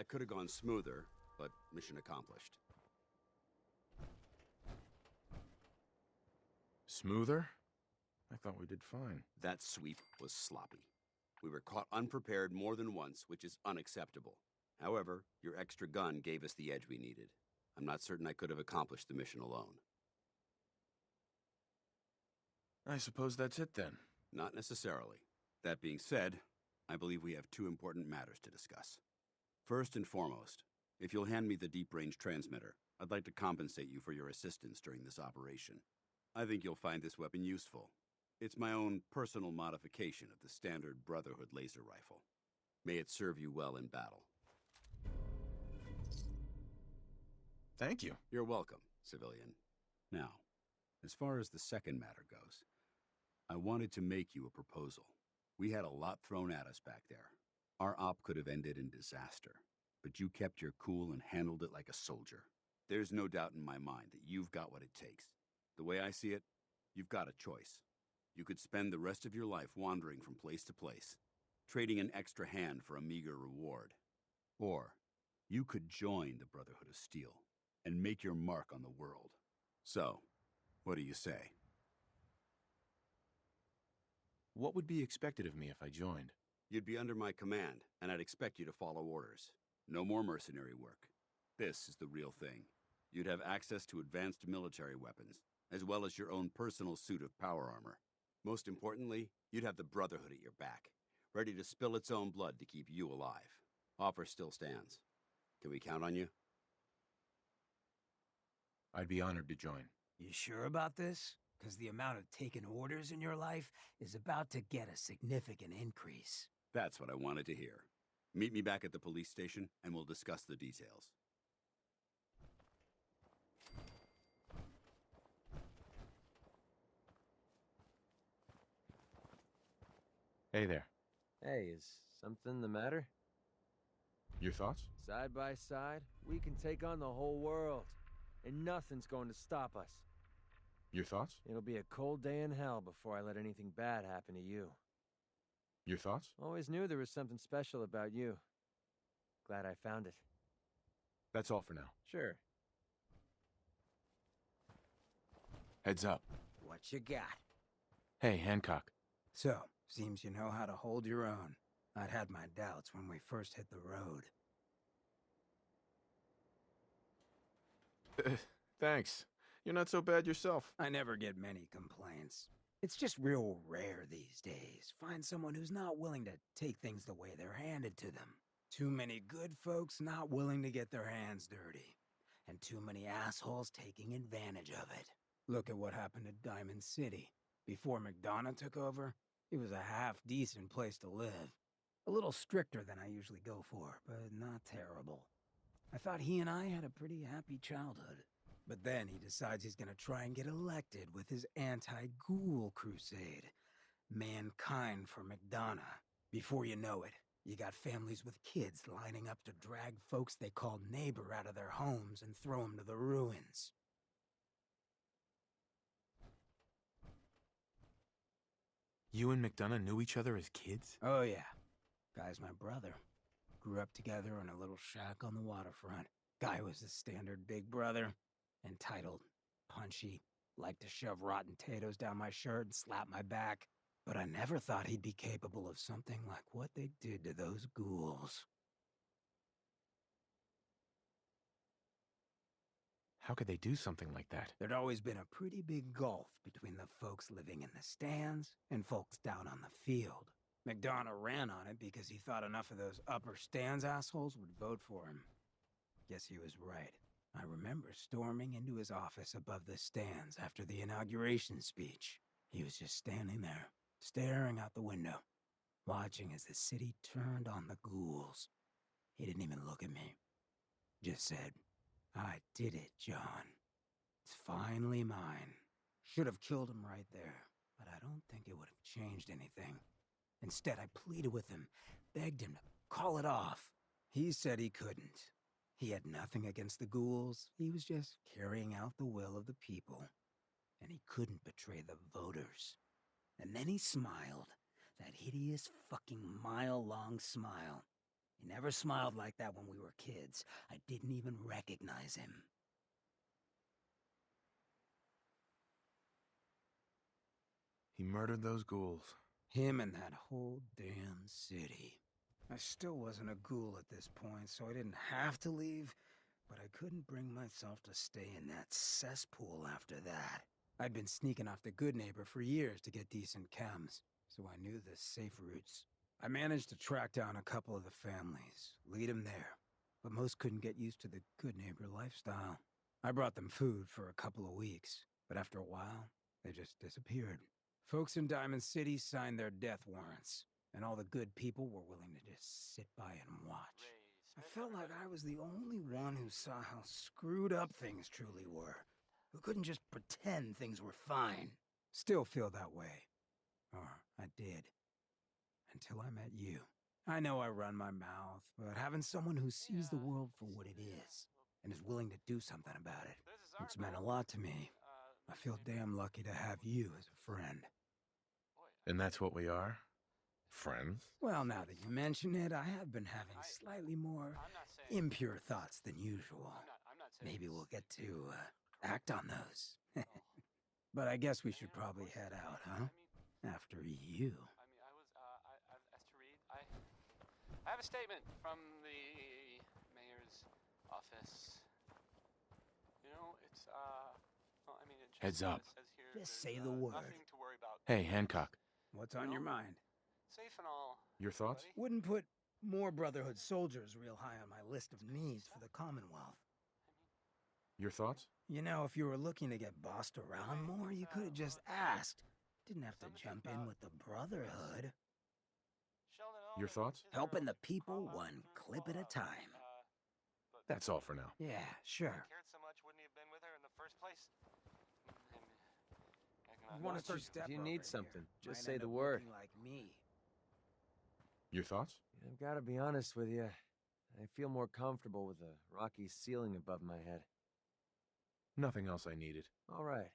That could have gone smoother, but mission accomplished. Smoother? I thought we did fine. That sweep was sloppy. We were caught unprepared more than once, which is unacceptable. However, your extra gun gave us the edge we needed. I'm not certain I could have accomplished the mission alone. I suppose that's it then. Not necessarily. That being said, I believe we have two important matters to discuss. First and foremost, if you'll hand me the deep-range transmitter, I'd like to compensate you for your assistance during this operation. I think you'll find this weapon useful. It's my own personal modification of the standard Brotherhood laser rifle. May it serve you well in battle. Thank you. You're welcome, civilian. Now, as far as the second matter goes, I wanted to make you a proposal. We had a lot thrown at us back there. Our op could have ended in disaster, but you kept your cool and handled it like a soldier. There's no doubt in my mind that you've got what it takes. The way I see it, you've got a choice. You could spend the rest of your life wandering from place to place, trading an extra hand for a meager reward. Or you could join the Brotherhood of Steel and make your mark on the world. So, what do you say? What would be expected of me if I joined? You'd be under my command, and I'd expect you to follow orders. No more mercenary work. This is the real thing. You'd have access to advanced military weapons, as well as your own personal suit of power armor. Most importantly, you'd have the Brotherhood at your back, ready to spill its own blood to keep you alive. Offer still stands. Can we count on you? I'd be honored to join. You sure about this? Because the amount of taken orders in your life is about to get a significant increase. That's what I wanted to hear. Meet me back at the police station, and we'll discuss the details. Hey there. Hey, is something the matter? Your thoughts? Side by side, we can take on the whole world, and nothing's going to stop us. Your thoughts? It'll be a cold day in hell before I let anything bad happen to you. Your thoughts? Always knew there was something special about you. Glad I found it. That's all for now. Sure. Heads up. What you got? Hey, Hancock. So, seems you know how to hold your own. I'd had my doubts when we first hit the road. Thanks. You're not so bad yourself. I never get many complaints. It's just real rare these days. Find someone who's not willing to take things the way they're handed to them. Too many good folks not willing to get their hands dirty. And too many assholes taking advantage of it. Look at what happened to Diamond City. Before McDonough took over, it was a half-decent place to live. A little stricter than I usually go for, but not terrible. I thought he and I had a pretty happy childhood. But then he decides he's gonna try and get elected with his anti-ghoul crusade. Mankind for McDonough. Before you know it, you got families with kids lining up to drag folks they call neighbor out of their homes and throw them to the ruins. You and McDonough knew each other as kids? Oh yeah. Guy's my brother. Grew up together in a little shack on the waterfront. Guy was the standard big brother. Entitled, punchy, liked to shove rotten potatoes down my shirt and slap my back. But I never thought he'd be capable of something like what they did to those ghouls. How could they do something like that? There'd always been a pretty big gulf between the folks living in the stands and folks down on the field. McDonough ran on it because he thought enough of those upper stands assholes would vote for him. Guess he was right. I remember storming into his office above the stands after the inauguration speech. He was just standing there, staring out the window, watching as the city turned on the ghouls. He didn't even look at me. Just said, "I did it, John. It's finally mine." Should have killed him right there, but I don't think it would have changed anything. Instead, I pleaded with him, begged him to call it off. He said he couldn't. He had nothing against the ghouls. He was just carrying out the will of the people. And he couldn't betray the voters. And then he smiled. That hideous fucking mile-long smile. He never smiled like that when we were kids. I didn't even recognize him. He murdered those ghouls. Him and that whole damn city. I still wasn't a ghoul at this point, so I didn't have to leave, but I couldn't bring myself to stay in that cesspool after that. I'd been sneaking off the Good Neighbor for years to get decent chems, so I knew the safe routes. I managed to track down a couple of the families, lead them there, but most couldn't get used to the Good Neighbor lifestyle. I brought them food for a couple of weeks, but after a while, they just disappeared. Folks in Diamond City signed their death warrants, and all the good people were willing to just sit by and watch. I felt like I was the only one who saw how screwed up things truly were, who couldn't just pretend things were fine. Still feel that way. Or I did. Until I met you. I know I run my mouth, but having someone who sees the world for what it is, and is willing to do something about it, it's meant a lot to me. I feel damn lucky to have you as a friend. And that's what we are? Friends? Well, now that you mention it, I have been having slightly more impure thoughts than usual. Maybe we'll get to act on those. But I guess we should probably head out, huh? After you. I have a statement from the mayor's office. You know, it's well, I mean, it just Heads up. says here Just there's, say the word. Nothing to worry about. Hey, Hancock. What's on your mind? Safe and all. Your thoughts? buddy. Wouldn't put more Brotherhood soldiers real high on my list of needs for the Commonwealth. Your thoughts? You know, if you were looking to get bossed around more, you could have just asked. Didn't have to jump in with the Brotherhood. Your thoughts? Helping the people one clip at a time. That's all for now. Yeah, sure. Cared so much, wouldn't he have been with her in the first place? Watch your If step you over need here. something, just Might say end the up word. looking like me. Your thoughts? I've got to be honest with you. I feel more comfortable with a rocky ceiling above my head. Nothing else I needed. All right.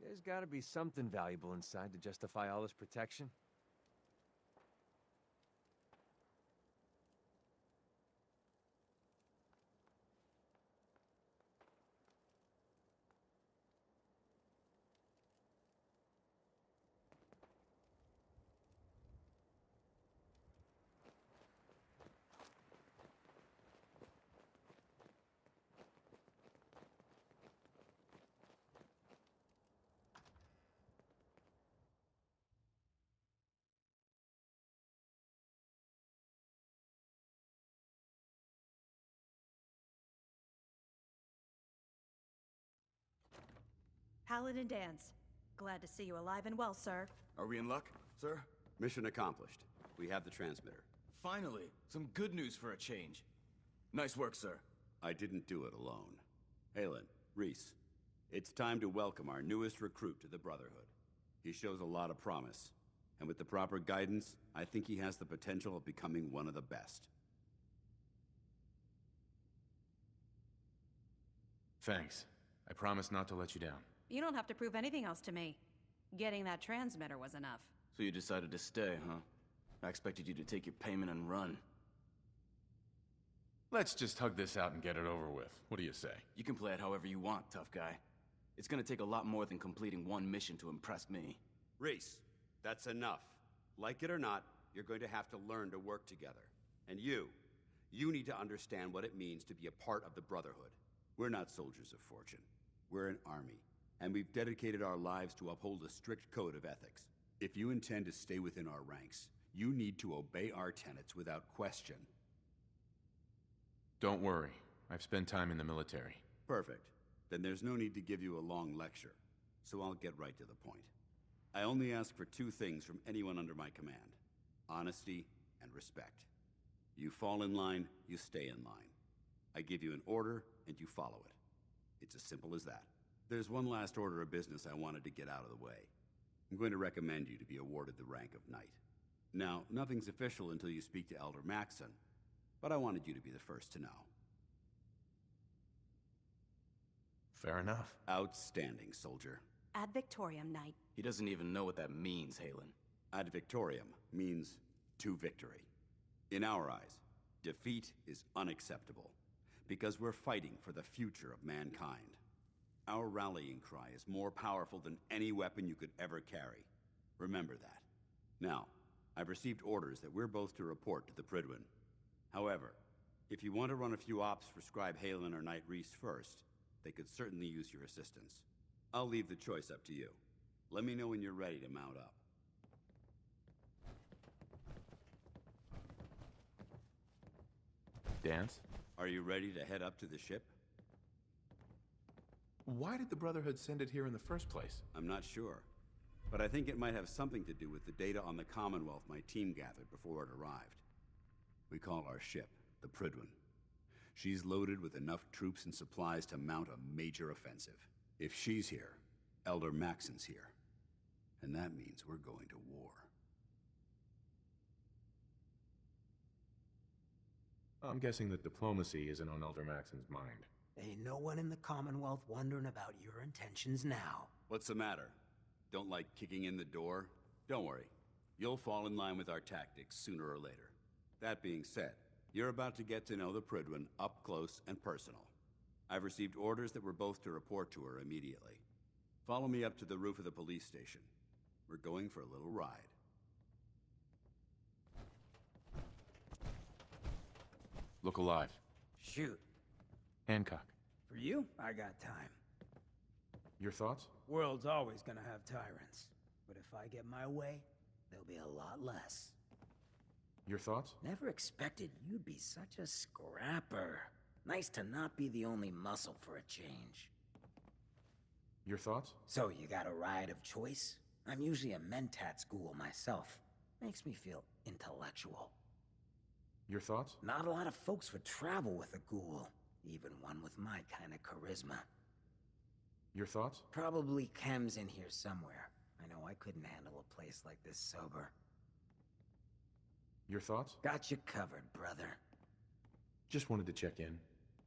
There's got to be something valuable inside to justify all this protection. Paladin Dance. Glad to see you alive and well, sir. Are we in luck, sir? Mission accomplished. We have the transmitter. Finally, some good news for a change. Nice work, sir. I didn't do it alone. Halen, Reese, it's time to welcome our newest recruit to the Brotherhood. He shows a lot of promise, and with the proper guidance, I think he has the potential of becoming one of the best. Thanks. I promise not to let you down. You don't have to prove anything else to me. Getting that transmitter was enough. So you decided to stay, huh? I expected you to take your payment and run. Let's just hug this out and get it over with. What do you say? You can play it however you want, tough guy. It's gonna take a lot more than completing one mission to impress me. Reese, that's enough. Like it or not, you're going to have to learn to work together. And you need to understand what it means to be a part of the Brotherhood. We're not soldiers of fortune. We're an army, and we've dedicated our lives to uphold a strict code of ethics. If you intend to stay within our ranks, you need to obey our tenets without question. Don't worry. I've spent time in the military. Perfect. Then there's no need to give you a long lecture, so I'll get right to the point. I only ask for two things from anyone under my command: honesty and respect. You fall in line, you stay in line. I give you an order, and you follow it. It's as simple as that. There's one last order of business I wanted to get out of the way. I'm going to recommend you to be awarded the rank of Knight. Now, nothing's official until you speak to Elder Maxson, but I wanted you to be the first to know. Fair enough. Outstanding, soldier. Ad Victoriam, Knight. He doesn't even know what that means, Halen. Ad Victoriam means to victory. In our eyes, defeat is unacceptable, because we're fighting for the future of mankind. Our rallying cry is more powerful than any weapon you could ever carry. Remember that. Now, I've received orders that we're both to report to the Prydwen. However, if you want to run a few ops for Scribe Halen or Knight Reese first, they could certainly use your assistance. I'll leave the choice up to you. Let me know when you're ready to mount up. Dance? Are you ready to head up to the ship? Why did the Brotherhood send it here in the first place? I'm not sure, but I think it might have something to do with the data on the Commonwealth my team gathered before it arrived. We call our ship the Prydwen. She's loaded with enough troops and supplies to mount a major offensive. If she's here, Elder Maxson's here. And that means we're going to war. I'm guessing that diplomacy isn't on Elder Maxson's mind. Ain't no one in the Commonwealth wondering about your intentions now. What's the matter? Don't like kicking in the door? Don't worry. You'll fall in line with our tactics sooner or later. That being said, you're about to get to know the Prydwen up close and personal. I've received orders that we're both to report to her immediately. Follow me up to the roof of the police station. We're going for a little ride. Look alive. Shoot. Hancock. For you, I got time. Your thoughts? World's always gonna have tyrants. But if I get my way, there'll be a lot less. Your thoughts? Never expected you'd be such a scrapper. Nice to not be the only muscle for a change. Your thoughts? So you got a ride of choice? I'm usually a mentat ghoul myself. Makes me feel intellectual. Your thoughts? Not a lot of folks would travel with a ghoul, even one with my kind of charisma. Your thoughts? Probably Chem's in here somewhere. I know I couldn't handle a place like this sober. Your thoughts? Got you covered, brother. Just wanted to check in.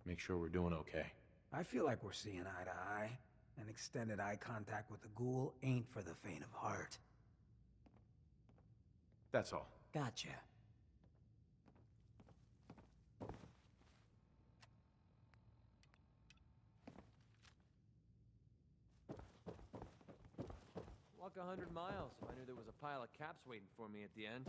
Make sure we're doing okay. I feel like we're seeing eye to eye. And extended eye contact with a ghoul ain't for the faint of heart. That's all. Gotcha. Walk 100 miles if I knew there was a pile of caps waiting for me at the end.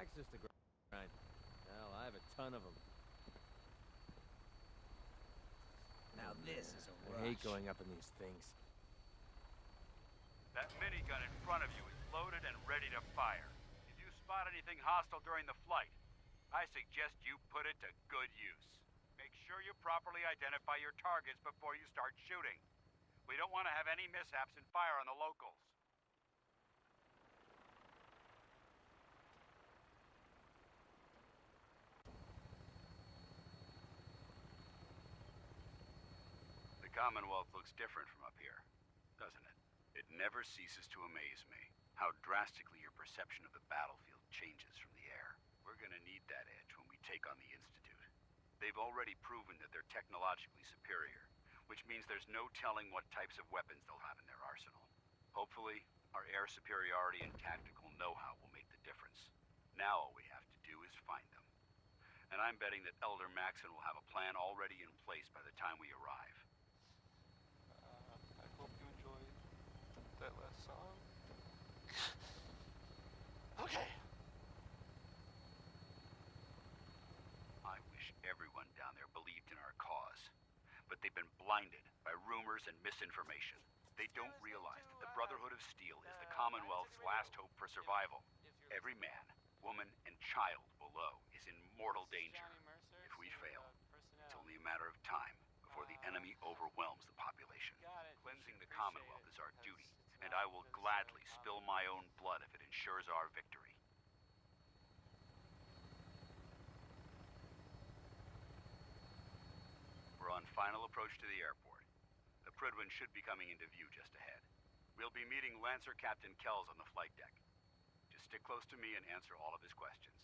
Access to grind. Hell, I have a ton of them. Now this is a rush. I hate going up in these things. That minigun in front of you is loaded and ready to fire. anything hostile during the flight. I suggest you put it to good use. Make sure you properly identify your targets before you start shooting. We don't want to have any mishaps and fire on the locals. The Commonwealth looks different from up here, doesn't it? It never ceases to amaze me how drastically your perception of the battlefield changes from the air. We're gonna need that edge when we take on the Institute. They've already proven that they're technologically superior, which means there's no telling what types of weapons they'll have in their arsenal. Hopefully, our air superiority and tactical know-how will make the difference. Now all we have to do is find them. And I'm betting that Elder Maxon will have a plan already in place by the time we arrive. I hope you enjoyed that last song. Okay. I wish everyone down there believed in our cause. But they've been blinded by rumors and misinformation. They don't realize that the Brotherhood of Steel is the Commonwealth's last hope for survival. Every man, woman, and child below is in mortal danger. If we fail, it's only a matter of time before the enemy overwhelms the population. Cleansing the Commonwealth is our duty, and I will gladly spill my own blood if it ensures our victory. We're on final approach to the airport. The Prydwen should be coming into view just ahead. We'll be meeting Lancer Captain Kells on the flight deck. Just stick close to me and answer all of his questions.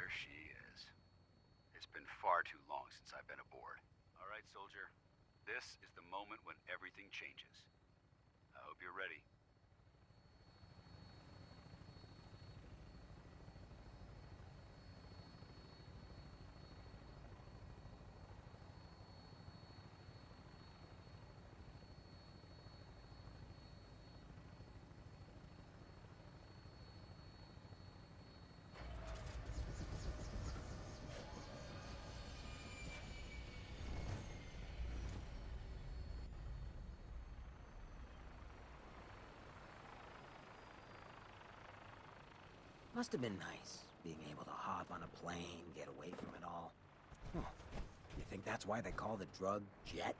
There she is. It's been far too long since I've been aboard. All right, soldier. This is the moment when everything changes. I hope you're ready. Must have been nice, being able to hop on a plane, get away from it all. Huh. You think that's why they call the drug jet?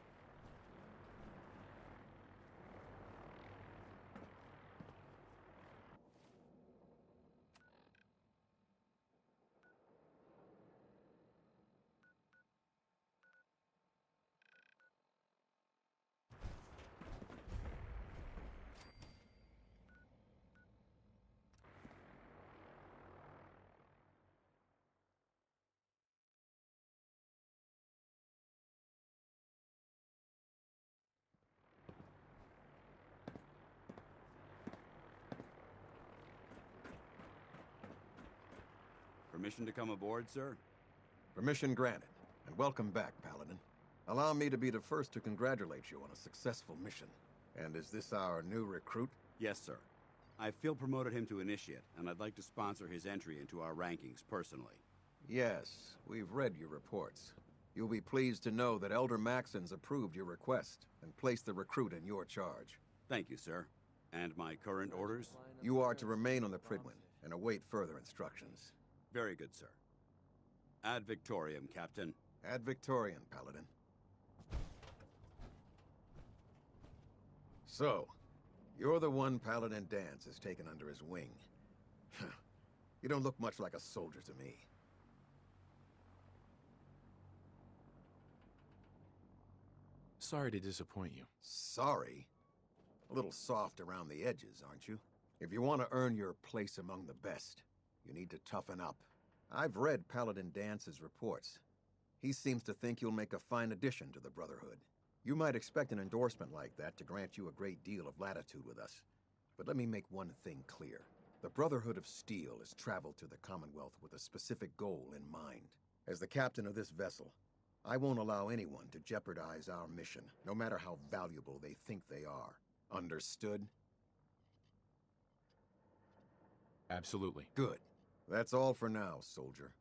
Permission to come aboard, sir? Permission granted, and welcome back, Paladin. Allow me to be the first to congratulate you on a successful mission. And is this our new recruit? Yes, sir. I feel promoted him to initiate, and I'd like to sponsor his entry into our rankings personally. Yes, we've read your reports. You'll be pleased to know that Elder Maxon's approved your request and placed the recruit in your charge. Thank you, sir. And my current orders? You are to remain on the Prydwen and await further instructions. Very good, sir. Ad Victoriam, Captain. Ad Victoriam, Paladin. So, you're the one Paladin Danse has taken under his wing. You don't look much like a soldier to me. Sorry to disappoint you. Sorry? A little soft around the edges, aren't you? If you want to earn your place among the best, you need to toughen up. I've read Paladin Dance's reports. He seems to think you'll make a fine addition to the Brotherhood. You might expect an endorsement like that to grant you a great deal of latitude with us. But let me make one thing clear. The Brotherhood of Steel has traveled to the Commonwealth with a specific goal in mind. As the captain of this vessel, I won't allow anyone to jeopardize our mission, no matter how valuable they think they are. Understood? Absolutely. Good. That's all for now, soldier.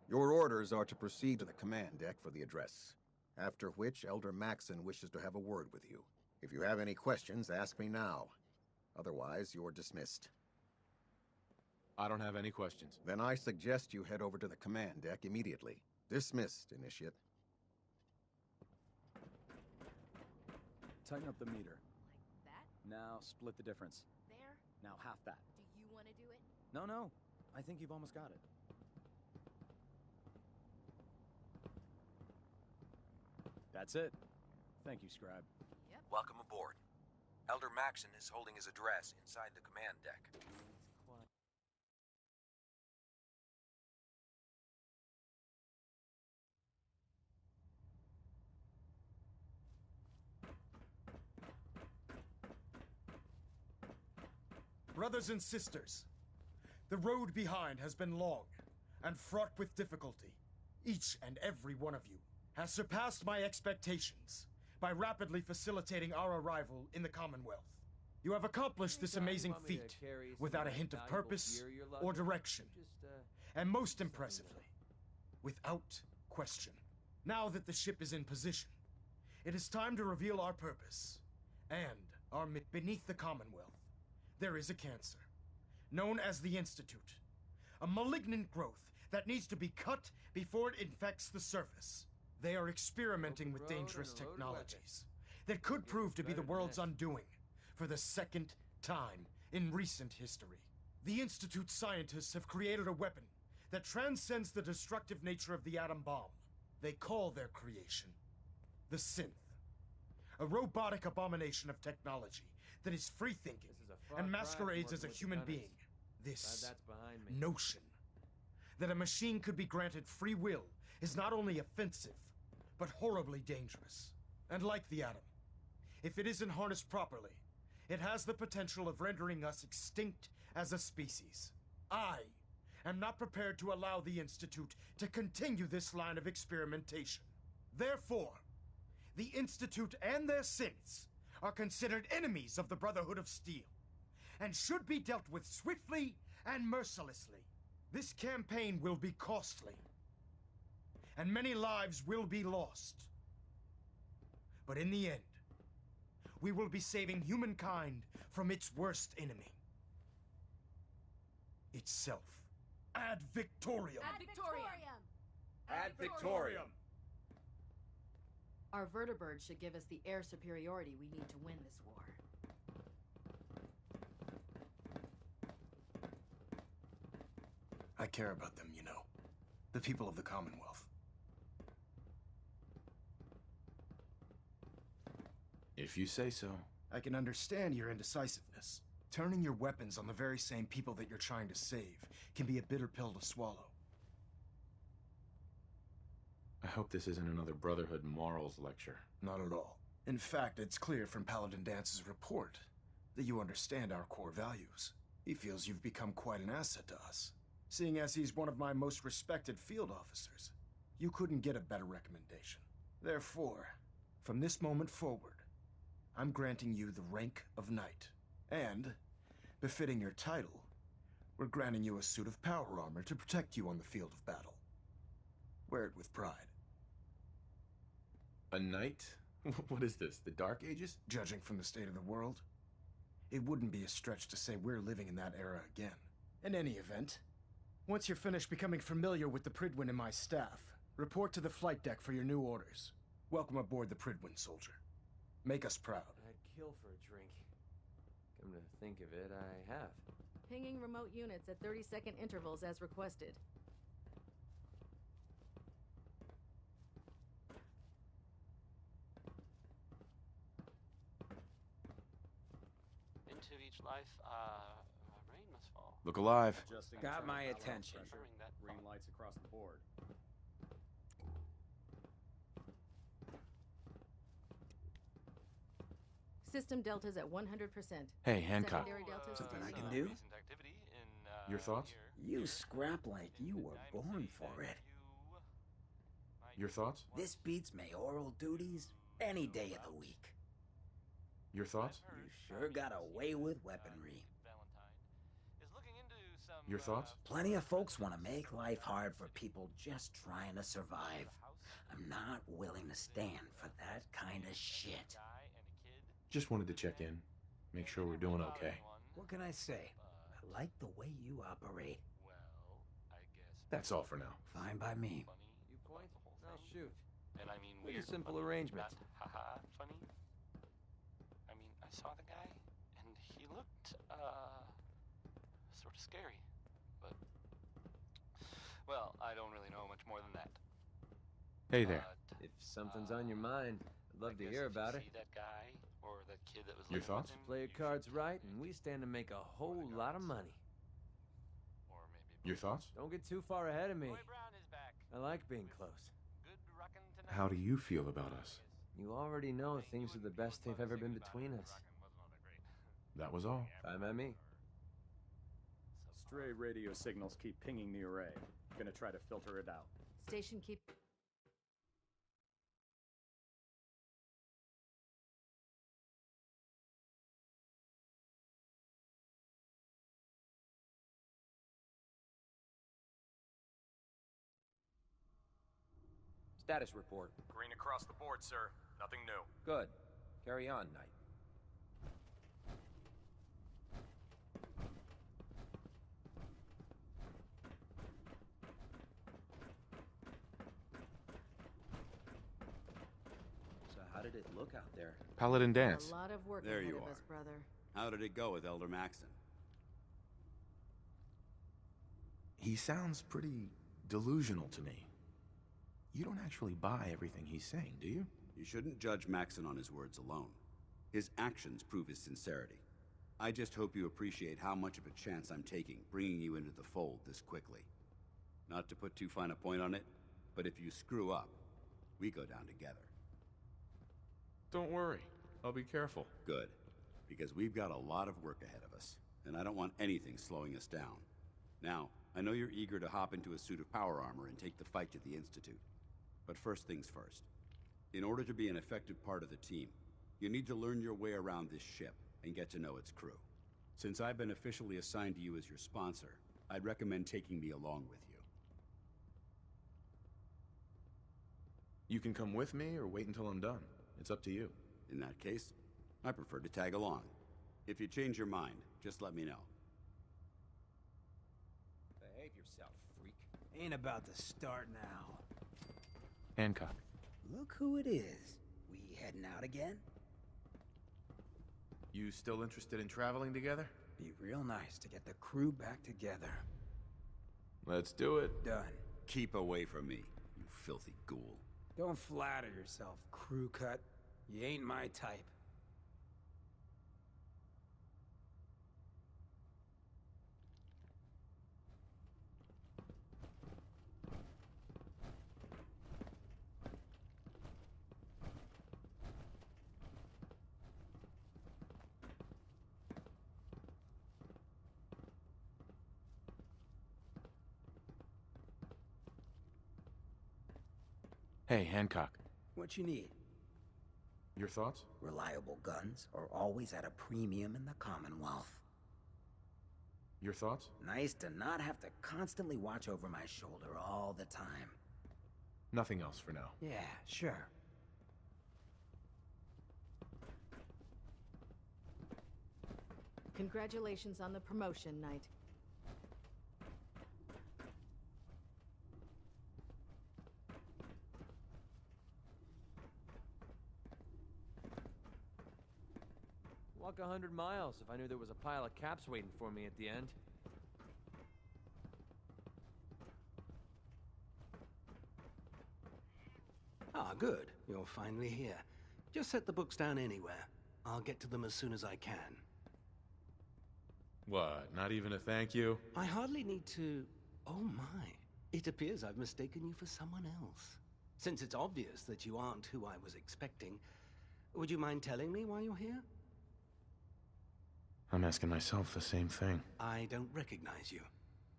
Your orders are to proceed to the command deck for the address, after which Elder Maxon wishes to have a word with you. If you have any questions, ask me now. Otherwise, you're dismissed. I don't have any questions. Then I suggest you head over to the command deck immediately. Dismissed, Initiate. Tighten up the meter. Like that? Now split the difference. There? Now half that. Do you want to do it? No. I think you've almost got it. That's it. Thank you, Scribe. Yep. Welcome aboard. Elder Maxon is holding his address inside the command deck. Brothers and sisters, the road behind has been long and fraught with difficulty. Each and every one of you has surpassed my expectations by rapidly facilitating our arrival in the Commonwealth. You have accomplished this amazing feat without a hint of purpose or direction, and most impressively, without question. Now that the ship is in position, it is time to reveal our purpose and our beneath the Commonwealth. There is a cancer, known as the Institute, a malignant growth that needs to be cut before it infects the surface. They are experimenting with dangerous technologies that could prove to be the world's undoing for the second time in recent history. The Institute scientists have created a weapon that transcends the destructive nature of the atom bomb. They call their creation the Synth, a robotic abomination of technology that is free-thinking and masquerades as a human being. This notion that a machine could be granted free will is not only offensive, but horribly dangerous. And like the atom, if it isn't harnessed properly, it has the potential of rendering us extinct as a species. I am not prepared to allow the Institute to continue this line of experimentation. Therefore, the Institute and their synths are considered enemies of the Brotherhood of Steel, and should be dealt with swiftly and mercilessly. This campaign will be costly, and many lives will be lost. But in the end, we will be saving humankind from its worst enemy. Itself. Ad Victoriam! Ad Victoriam! Ad Victoriam! Our vertibird should give us the air superiority we need to win this war. I care about them, you know. The people of the Commonwealth. If you say so. I can understand your indecisiveness. Turning your weapons on the very same people that you're trying to save can be a bitter pill to swallow. I hope this isn't another Brotherhood morals lecture. Not at all. In fact, it's clear from Paladin Dance's report that you understand our core values. He feels you've become quite an asset to us. Seeing as he's one of my most respected field officers, you couldn't get a better recommendation. Therefore, from this moment forward, I'm granting you the rank of Knight. And, befitting your title, we're granting you a suit of power armor to protect you on the field of battle. Wear it with pride. A knight? What is this, the Dark Ages? Judging from the state of the world, it wouldn't be a stretch to say we're living in that era again. In any event, once you're finished becoming familiar with the Pridwin and my staff, report to the flight deck for your new orders. Welcome aboard the Pridwin, soldier. Make us proud. I'd kill for a drink. Come to think of it, I have. Pinging remote units at 30-second intervals as requested. Into each life, rain must fall. Look alive. Got my attention. Green lights across the board. System deltas at 100%. Hey, Hancock. Secondary deltas Something I standing can by. do? Your thoughts? You scrap like you were born for it. Your thoughts? This beats mayoral duties any day of the week. Your thoughts? You sure got away with weaponry. Your thoughts? Plenty of folks want to make life hard for people just trying to survive. I'm not willing to stand for that kind of shit. Just wanted to check in. Make sure we're doing okay. What can I say? I like the way you operate. That's all for now. Fine by me. You point? I'll shoot. And I mean, Pretty weird. simple funny, arrangement. Not haha funny. I mean, I saw the guy, and he looked, sort of scary. But, well, I don't really know much more than that. Hey there. If something's on your mind, I'd love to hear about it. See that guy or that kid that was Your living with thoughts? him? Play your cards right, and we stand to make a whole lot of money. Or maybe Your thoughts? Don't get too far ahead of me. Roy Brown is back. I like being close. Good rockin' tonight. How do you feel about us? You already know things are the best they've ever been between us. That was all. Fine by me. Stray radio signals keep pinging the array. Gonna try to filter it out. Station keep... Status report. Green across the board, sir. Nothing new. Good. Carry on, Knight. So how did it look out there? Paladin dance. A lot of work There ahead you of are. us, brother. How did it go with Elder Maxon? He sounds pretty delusional to me. You don't actually buy everything he's saying, do you? You shouldn't judge Maxon on his words alone. His actions prove his sincerity. I just hope you appreciate how much of a chance I'm taking, bringing you into the fold this quickly. Not to put too fine a point on it, but if you screw up, we go down together. Don't worry. I'll be careful. Good, because we've got a lot of work ahead of us, and I don't want anything slowing us down. Now, I know you're eager to hop into a suit of power armor and take the fight to the Institute. But first things first. In order to be an effective part of the team, you need to learn your way around this ship and get to know its crew. Since I've been officially assigned to you as your sponsor, I'd recommend taking me along with you. You can come with me or wait until I'm done. It's up to you. In that case, I prefer to tag along. If you change your mind, just let me know. Behave yourself, freak. Ain't about to start now. Hancock. Look who it is. We heading out again? You still interested in traveling together? Be real nice to get the crew back together. Let's do it. Done. Keep away from me, you filthy ghoul. Don't flatter yourself, crew cut. You ain't my type. Hey, Hancock. What you need? Your thoughts? Reliable guns are always at a premium in the Commonwealth. Your thoughts? Nice to not have to constantly watch over my shoulder all the time. Nothing else for now. Yeah, sure. Congratulations on the promotion, Knight. Walk 100 miles if I knew there was a pile of caps waiting for me at the end. Ah, good. You're finally here. Just set the books down anywhere. I'll get to them as soon as I can. What, not even a thank you? I hardly need to... Oh my. It appears I've mistaken you for someone else. Since it's obvious that you aren't who I was expecting, would you mind telling me why you're here? I'm asking myself the same thing. I don't recognize you.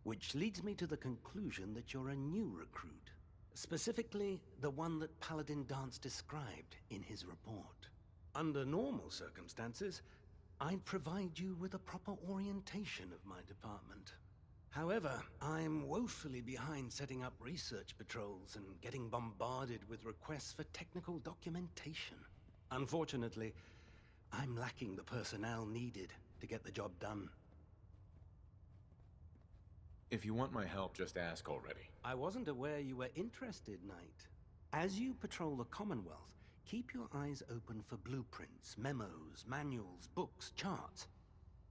Which leads me to the conclusion that you're a new recruit. Specifically, the one that Paladin Dance described in his report. Under normal circumstances, I'd provide you with a proper orientation of my department. However, I'm woefully behind setting up research patrols and getting bombarded with requests for technical documentation. Unfortunately, I'm lacking the personnel needed to get the job done. If you want my help, just ask already. I wasn't aware you were interested, Knight. As you patrol the Commonwealth, keep your eyes open for blueprints, memos, manuals, books, charts.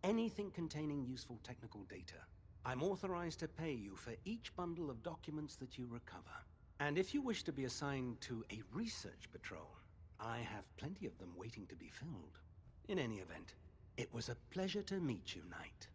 Anything containing useful technical data. I'm authorized to pay you for each bundle of documents that you recover. And if you wish to be assigned to a research patrol, I have plenty of them waiting to be filled. In any event, it was a pleasure to meet you, Knight.